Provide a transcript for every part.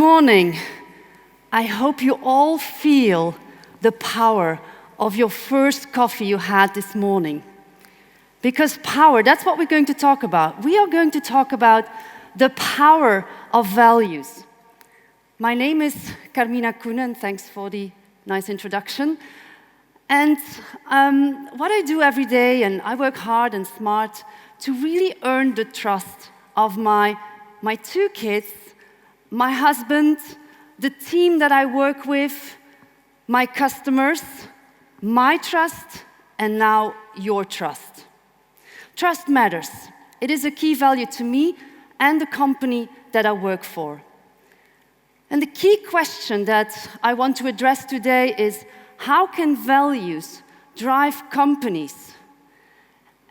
morning, I hope you all feel the power of your first coffee you had this morning. Because power, that's what we're going to talk about. We are going to talk about the power of values. My name is Carmina Coenen, thanks for the nice introduction. And what I do every day, and I work hard and smart to really earn the trust of my two kids, my husband, the team that I work with, my customers, my trust, and now your trust. Trust matters. It is a key value to me and the company that I work for. And the key question that I want to address today is, how can values drive companies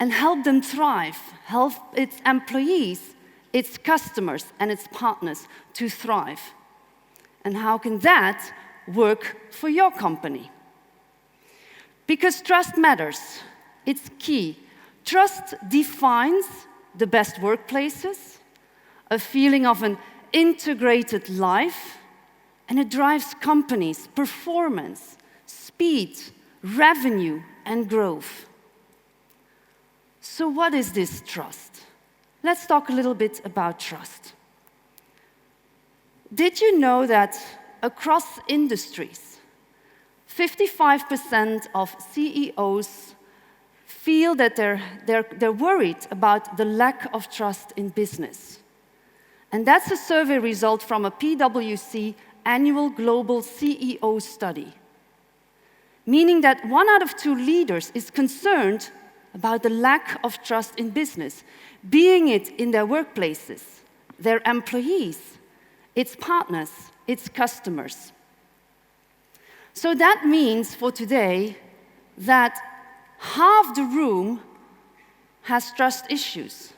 and help them thrive, help its employees, its customers, and its partners to thrive? And how can that work for your company? Because trust matters. It's key. Trust defines the best workplaces, a feeling of an integrated life, and it drives companies' performance, speed, revenue, and growth. So what is this trust? Let's talk a little bit about trust. Did you know that across industries, 55% of CEOs feel that they're worried about the lack of trust in business? And that's a survey result from a PwC annual global CEO study, meaning that 1 out of 2 leaders is concerned about the lack of trust in business, being it in their workplaces, their employees, its partners, its customers. So that means for today that half the room has trust issues.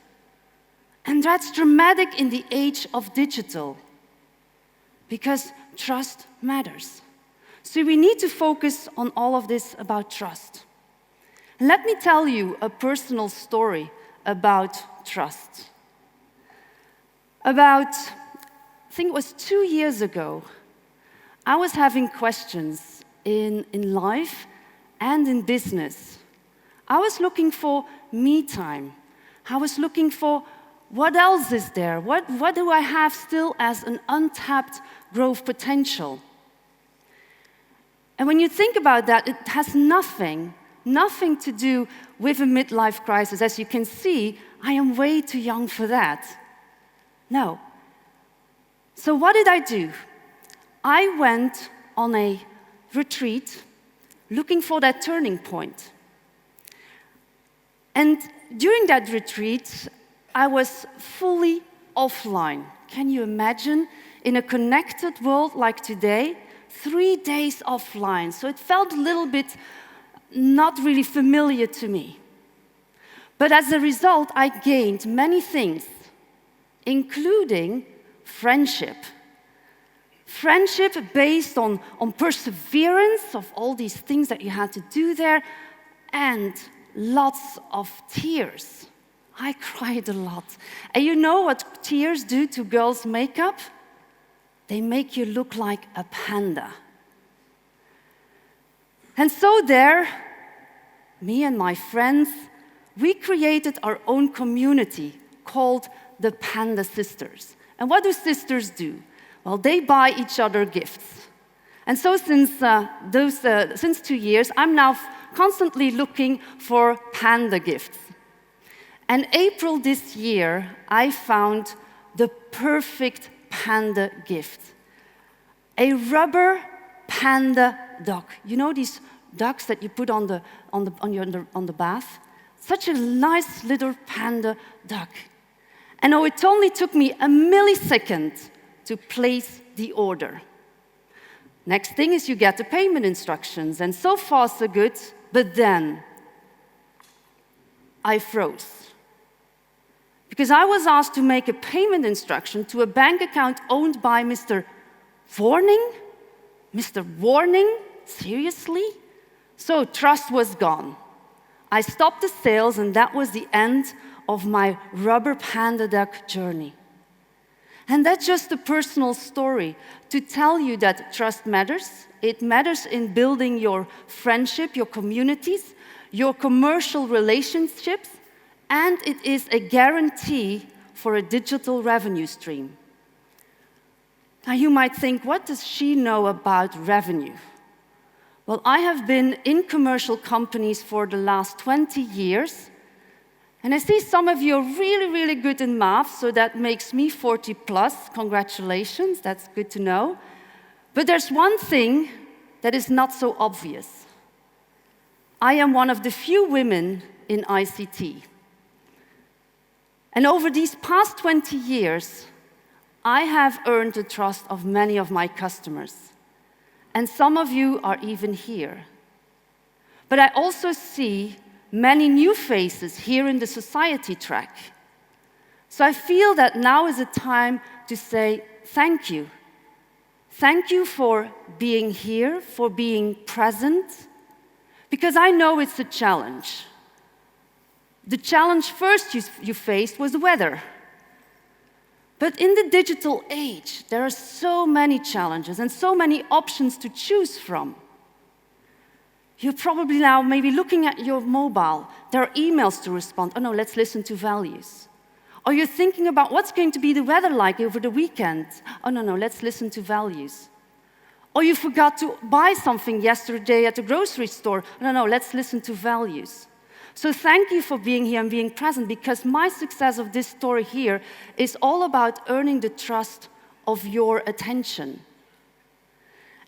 And that's dramatic in the age of digital, because trust matters. So we need to focus on all of this about trust. Let me tell you a personal story about trust. I think it was 2 years ago, I was having questions in life and in business. I was looking for me time. I was looking for what else is there? What do I have still as an untapped growth potential? And when you think about that, it has nothing to do with a midlife crisis. As you can see, I am way too young for that. No. So what did I do? I went on a retreat looking for that turning point. And during that retreat, I was fully offline. Can you imagine? In a connected world like today, 3 days offline. So it felt a little bit not really familiar to me. But as a result, I gained many things, including friendship. Friendship based on perseverance of all these things that you had to do there, and lots of tears. I cried a lot. And you know what tears do to girls' makeup? They make you look like a panda. And so there, me and my friends, we created our own community called the Panda Sisters. And what do sisters do? Well, they buy each other gifts. And so since 2 years, I'm now constantly looking for panda gifts. And April this year, I found the perfect panda gift. A rubber panda duck. You know these ducks that you put on the bath? Such a nice little panda duck. And it only took me a millisecond to place the order. Next thing is you get the payment instructions, and so far so good, but then I froze. Because I was asked to make a payment instruction to a bank account owned by Mr. Warning? Mr. Warning? Seriously? So trust was gone. I stopped the sales, and that was the end of my rubber panda duck journey. And that's just a personal story to tell you that trust matters. It matters in building your friendship, your communities, your commercial relationships, and it is a guarantee for a digital revenue stream. Now you might think, what does she know about revenue? Well, I have been in commercial companies for the last 20 years, and I see some of you are really, really good in math, so that makes me 40 plus. Congratulations, that's good to know. But there's one thing that is not so obvious. I am one of the few women in ICT. And over these past 20 years, I have earned the trust of many of my customers. And some of you are even here. But I also see many new faces here in the society track. So I feel that now is a time to say thank you. Thank you for being here, for being present, because I know it's a challenge. The challenge first you faced was weather. But in the digital age, there are so many challenges and so many options to choose from. You're probably now maybe looking at your mobile. There are emails to respond. Oh no, let's listen to values. Or you're thinking about what's going to be the weather like over the weekend. Oh no, let's listen to values. Or you forgot to buy something yesterday at the grocery store. No, let's listen to values. So thank you for being here and being present, because my success of this story here is all about earning the trust of your attention.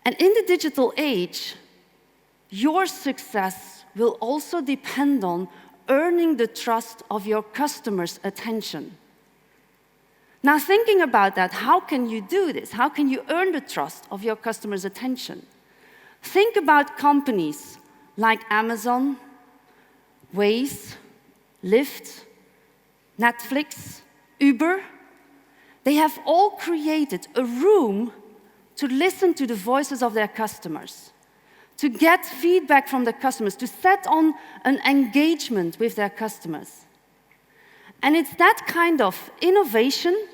And in the digital age, your success will also depend on earning the trust of your customers' attention. Now, thinking about that, how can you do this? How can you earn the trust of your customers' attention? Think about companies like Amazon, Waze, Lyft, Netflix, Uber. They have all created a room to listen to the voices of their customers, to get feedback from the customers, to set on an engagement with their customers. And it's that kind of innovation,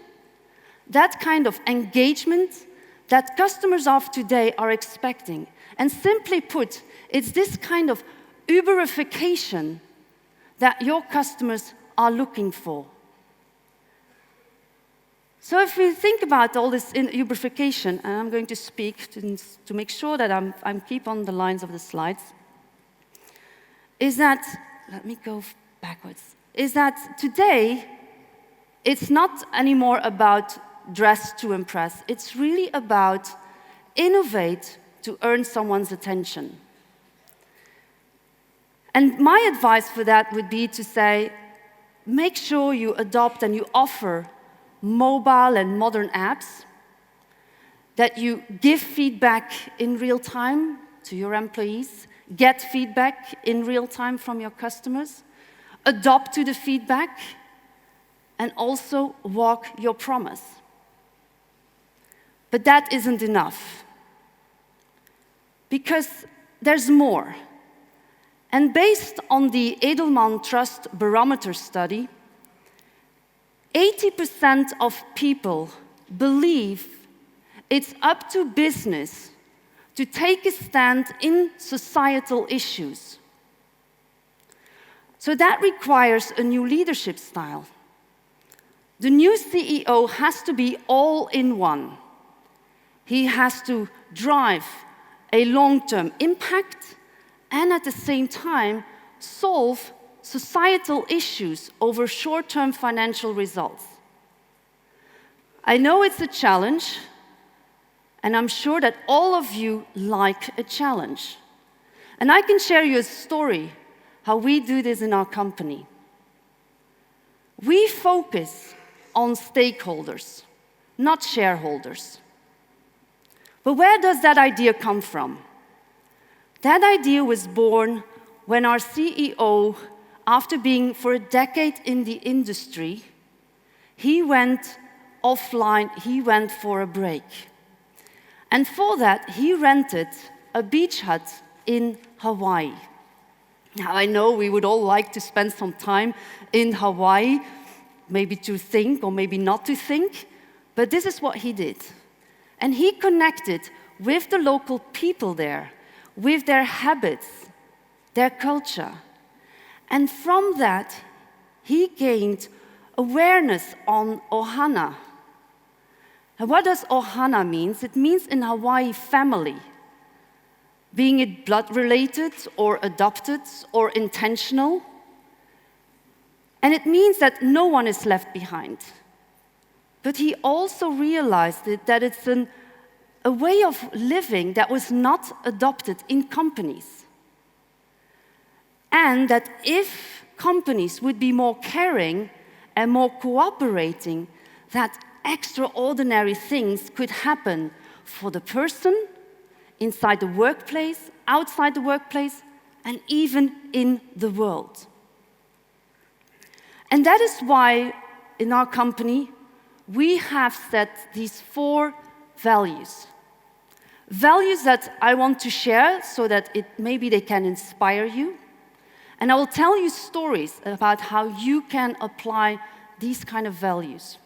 that kind of engagement that customers of today are expecting. And simply put, it's this kind of Uberification that your customers are looking for. So if we think about all this in Uberification, and I'm going to speak to make sure that I'm keep on the lines of the slides, is that, let me go backwards, is that today it's not anymore about dress to impress. It's really about innovate to earn someone's attention. And my advice for that would be to say, make sure you adopt and you offer mobile and modern apps, that you give feedback in real time to your employees, get feedback in real time from your customers, adopt to the feedback, and also walk your promise. But that isn't enough, because there's more. And based on the Edelman Trust Barometer study, 80% of people believe it's up to business to take a stand in societal issues. So that requires a new leadership style. The new CEO has to be all in one. He has to drive a long-term impact and at the same time solve societal issues over short-term financial results. I know it's a challenge, and I'm sure that all of you like a challenge. And I can share you a story how we do this in our company. We focus on stakeholders, not shareholders. But where does that idea come from? That idea was born when our CEO, after being for a decade in the industry, he went offline, he went for a break. And for that, he rented a beach hut in Hawaii. Now, I know we would all like to spend some time in Hawaii, maybe to think or maybe not to think, But this is what he did. And he connected with the local people there, with their habits, their culture. And from that, he gained awareness on ohana. And what does ohana mean? It means in Hawaii family, being it blood-related or adopted or intentional. And it means that no one is left behind. But he also realized that it's a way of living that was not adopted in companies. And that if companies would be more caring and more cooperating, that extraordinary things could happen for the person, inside the workplace, outside the workplace, and even in the world. And that is why in our company, we have set these 4 values. Values that I want to share so that maybe they can inspire you. And I will tell you stories about how you can apply these kind of values.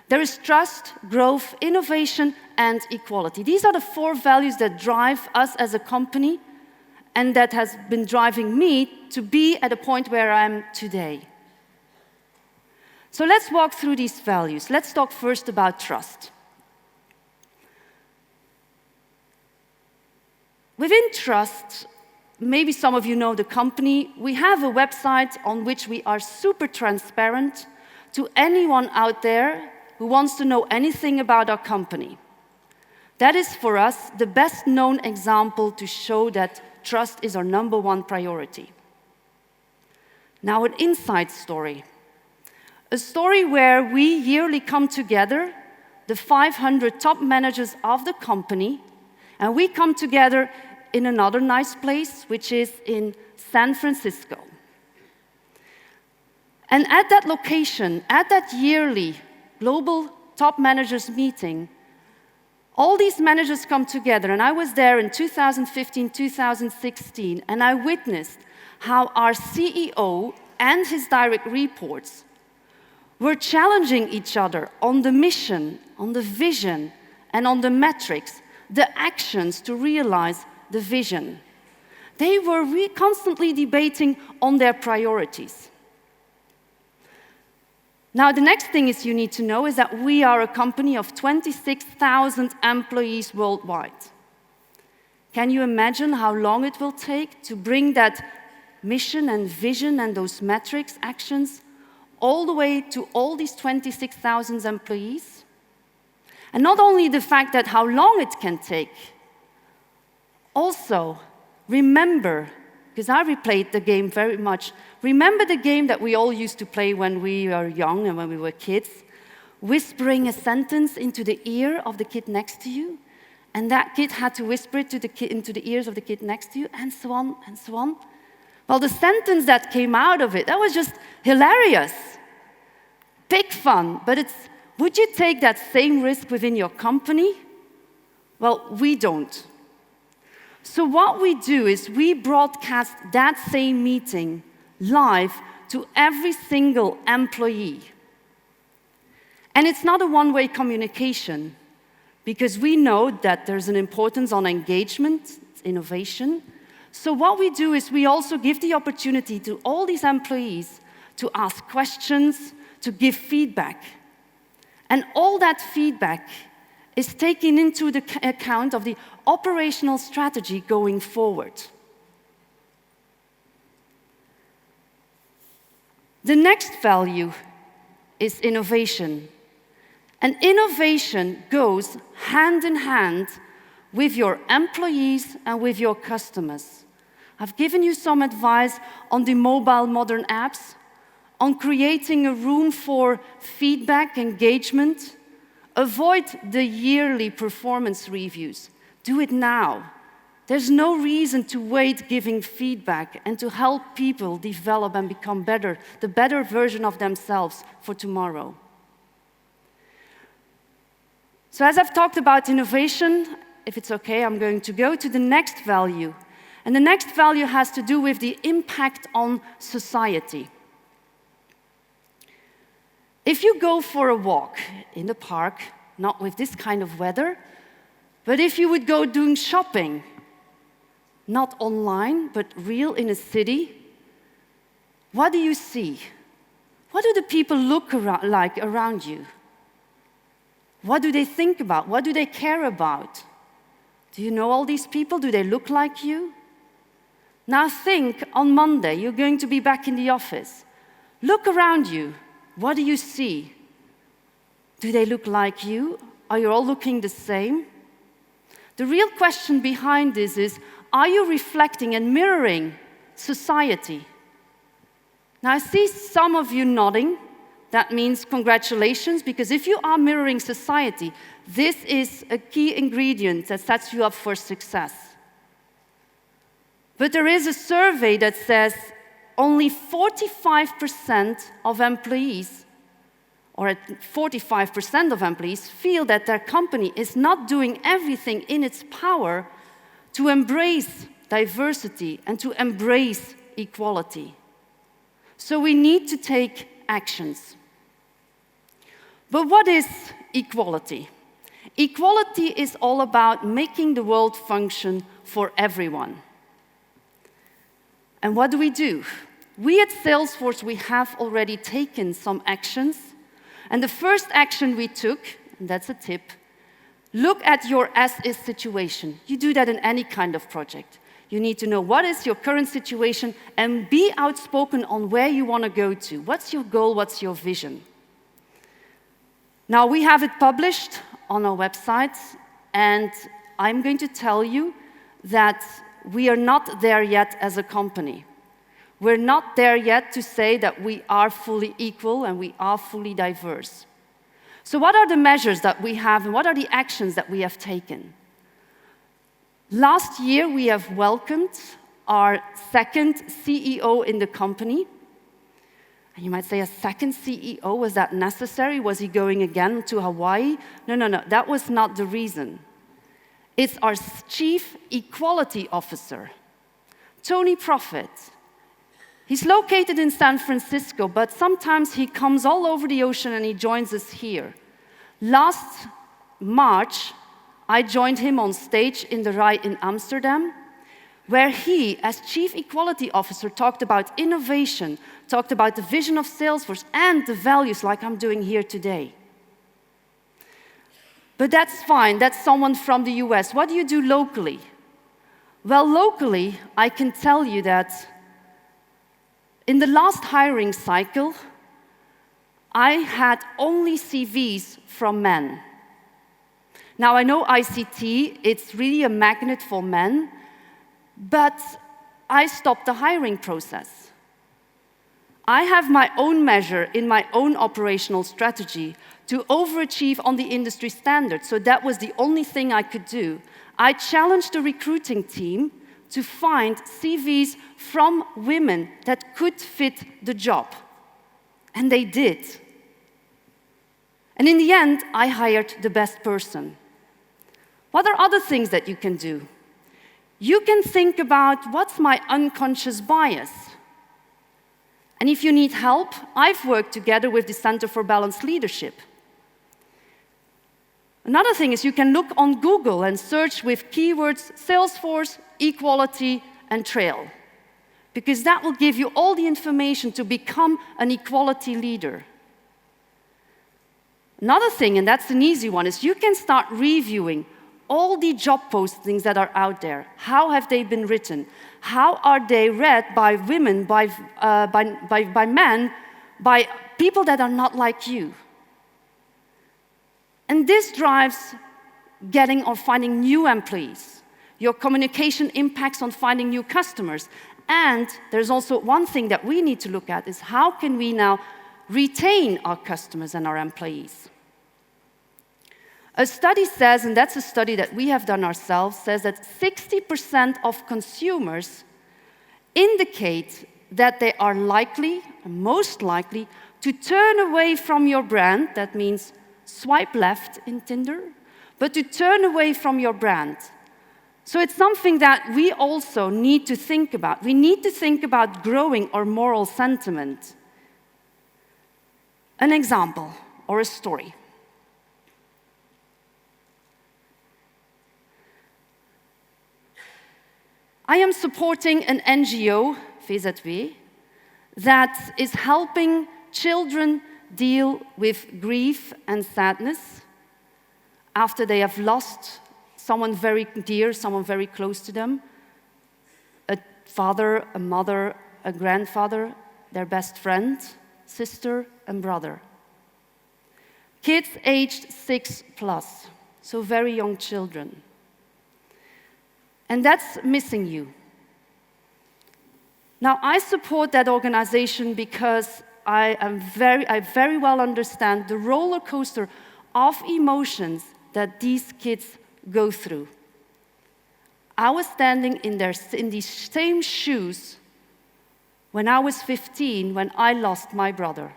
There is trust, growth, innovation, and equality. These are the 4 values that drive us as a company and that has been driving me to be at a point where I am today. So let's walk through these values. Let's talk first about trust. Within trust, maybe some of you know the company, we have a website on which we are super transparent to anyone out there who wants to know anything about our company. That is, for us, the best known example to show that trust is our #1 priority. Now, an inside story. A story where we yearly come together, the 500 top managers of the company, and we come together in another nice place, which is in San Francisco. And at that location, at that yearly global top managers meeting, all these managers come together, and I was there in 2015, 2016, and I witnessed how our CEO and his direct reports were challenging each other on the mission, on the vision, and on the metrics, the actions to realize the vision. They were constantly debating on their priorities. Now, the next thing you need to know is that we are a company of 26,000 employees worldwide. Can you imagine how long it will take to bring that mission and vision and those metrics, actions, all the way to all these 26,000 employees? And not only the fact that how long it can take, also remember, because I replayed the game very much, remember the game that we all used to play when we were young and when we were kids, whispering a sentence into the ear of the kid next to you, and that kid had to whisper it into the ears of the kid next to you, and so on, and so on. Well, the sentence that came out of it, that was just hilarious. Big fun, but would you take that same risk within your company? Well, we don't. So what we do is we broadcast that same meeting live to every single employee. And it's not a one-way communication, because we know that there's an importance on engagement, innovation. So what we do is we also give the opportunity to all these employees to ask questions, to give feedback. And all that feedback is taken into the account of the operational strategy going forward. The next value is innovation. And innovation goes hand in hand with your employees and with your customers. I've given you some advice on the mobile modern apps, on creating a room for feedback, engagement. Avoid the yearly performance reviews. Do it now. There's no reason to wait giving feedback and to help people develop and become better, the better version of themselves for tomorrow. So as I've talked about innovation, if it's okay, I'm going to go to the next value. And the next value has to do with the impact on society. If you go for a walk in the park, not with this kind of weather, but if you would go doing shopping, not online, but real in a city, what do you see? What do the people look like around you? What do they think about? What do they care about? Do you know all these people? Do they look like you? Now think, on Monday, you're going to be back in the office. Look around you. What do you see? Do they look like you? Are you all looking the same? The real question behind this is, are you reflecting and mirroring society? Now, I see some of you nodding. That means congratulations, because if you are mirroring society, this is a key ingredient that sets you up for success. But there is a survey that says only 45% of employees, or 45% of employees, feel that their company is not doing everything in its power to embrace diversity and to embrace equality. So we need to take actions. But what is equality? Equality is all about making the world function for everyone. And what do? We at Salesforce, we have already taken some actions. And the first action we took, and that's a tip, look at your as-is situation. You do that in any kind of project. You need to know what is your current situation and be outspoken on where you want to go to. What's your goal? What's your vision? Now, we have it published on our website, and I'm going to tell you that we are not there yet as a company. We're not there yet to say that we are fully equal and we are fully diverse. So what are the measures that we have and what are the actions that we have taken? Last year, we have welcomed our second CEO in the company. And you might say, a second CEO, was that necessary? Was he going again to Hawaii? No, that was not the reason. It's our Chief Equality Officer, Tony Profit. He's located in San Francisco, but sometimes he comes all over the ocean and he joins us here. Last March, I joined him on stage in the Rai in Amsterdam, where he, as Chief Equality Officer, talked about innovation, talked about the vision of Salesforce and the values like I'm doing here today. But that's fine, that's someone from the US. What do you do locally? Well, locally, I can tell you that in the last hiring cycle, I had only CVs from men. Now, I know ICT, it's really a magnet for men, but I stopped the hiring process. I have my own measure in my own operational strategy to overachieve on the industry standard, so that was the only thing I could do. I challenged the recruiting team to find CVs from women that could fit the job. And they did. And in the end, I hired the best person. What are other things that you can do? You can think about, what's my unconscious bias? And if you need help, I've worked together with the Center for Balanced Leadership. Another thing is you can look on Google and search with keywords Salesforce, equality, and trail, because that will give you all the information to become an equality leader. Another thing, and that's an easy one, is you can start reviewing all the job postings that are out there. How have they been written? How are they read by women, by men, by people that are not like you? And this drives getting or finding new employees. Your communication impacts on finding new customers. And there's also one thing that we need to look at is how can we now retain our customers and our employees? A study says, and that's a study that we have done ourselves, says that 60% of consumers indicate that they are likely, most likely, to turn away from your brand. That means swipe left in Tinder, but to turn away from your brand. So it's something that we also need to think about. We need to think about growing our moral sentiment. An example or a story. I am supporting an NGO, VZW, that is helping children deal with grief and sadness after they have lost someone very dear, someone very close to them, a father, a mother, a grandfather, their best friend, sister, and brother. Kids aged 6+, so very young children. And that's missing you. Now, I support that organization because I very well understand the roller coaster of emotions that these kids go through. I was standing in these same shoes when I was 15, when I lost my brother.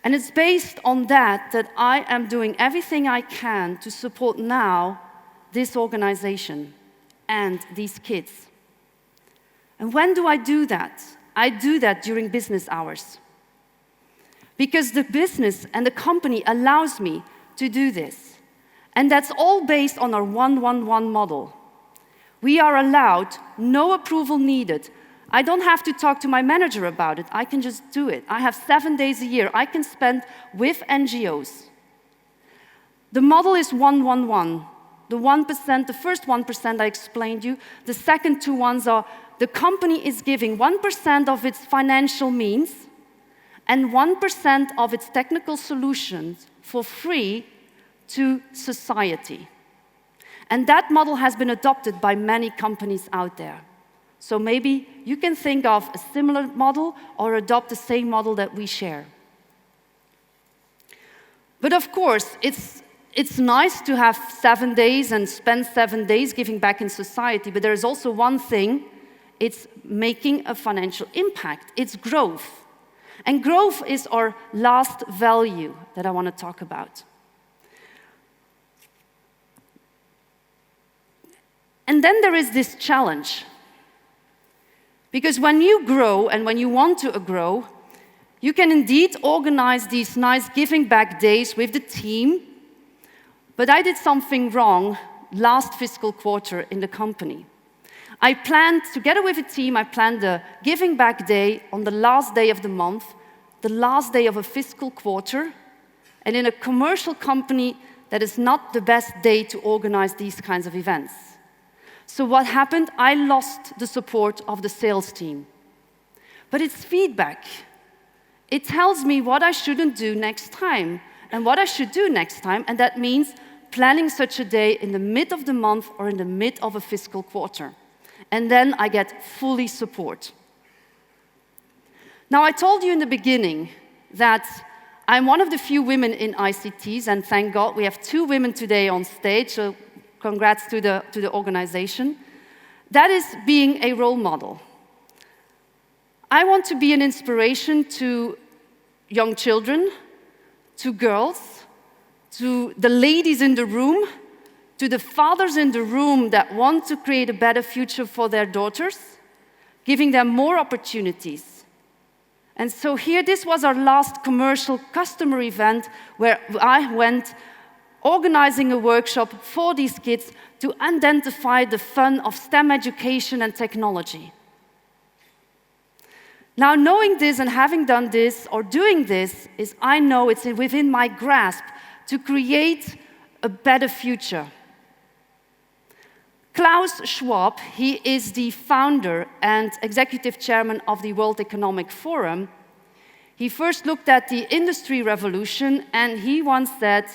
And it's based on that I am doing everything I can to support now this organization and these kids. And when do I do that? I do that during business hours. Because the business and the company allows me to do this. And that's all based on our 1-1-1 model. We are allowed, no approval needed. I don't have to talk to my manager about it. I can just do it. I have 7 days a year I can spend with NGOs. The model is 1-1-1. The 1%, the first 1% I explained you, the second two ones are the company is giving 1% of its financial means and 1% of its technical solutions for free to society. And that model has been adopted by many companies out there. So maybe you can think of a similar model or adopt the same model that we share. But of course, it's nice to have 7 days and spend 7 days giving back in society, but there is also one thing, it's making a financial impact. It's growth. And growth is our last value that I want to talk about. And then there is this challenge. Because when you grow and when you want to grow, you can indeed organize these nice giving back days with the team. But I did something wrong last fiscal quarter in the company. I planned, together with a team, I planned a giving back day on the last day of the month, the last day of a fiscal quarter, and in a commercial company that is not the best day to organize these kinds of events. So what happened? I lost the support of the sales team. But it's feedback. It tells me what I shouldn't do next time and what I should do next time, and that means planning such a day in the mid of the month or in the mid of a fiscal quarter. And then I get fully support. Now, I told you in the beginning that I'm one of the few women in ICTs, and thank God we have 2 women today on stage, so congrats to the organization. That is being a role model. I want to be an inspiration to young children, to girls, to the ladies in the room, to the fathers in the room that want to create a better future for their daughters, giving them more opportunities. And so here, this was our last commercial customer event where I went organizing a workshop for these kids to identify the fun of STEM education and technology. Now, knowing this and having done this or doing this, I know it's within my grasp to create a better future. Klaus Schwab, he is the founder and executive chairman of the World Economic Forum. He first looked at the industry revolution, and he once said,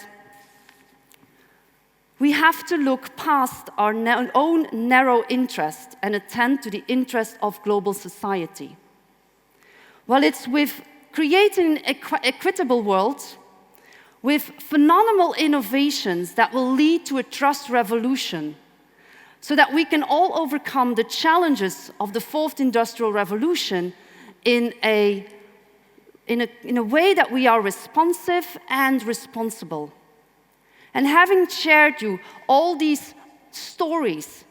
we have to look past our own narrow interest and attend to the interest of global society. Well, it's with creating an equitable world, with phenomenal innovations that will lead to a trust revolution, so that we can all overcome the challenges of the 4th Industrial Revolution in a way that we are responsive and responsible. And having shared you all these stories,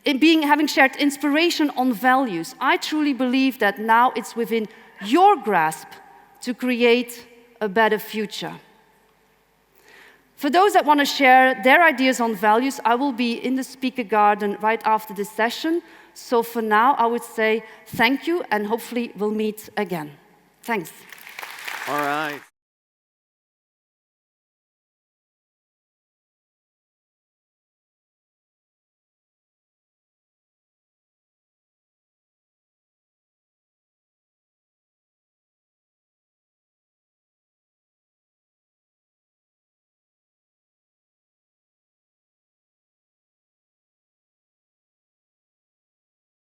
having shared inspiration on values, I truly believe that now it's within your grasp to create a better future. For those that want to share their ideas on values, I will be in the speaker garden right after this session. So for now, I would say thank you, and hopefully we'll meet again. Thanks. All right.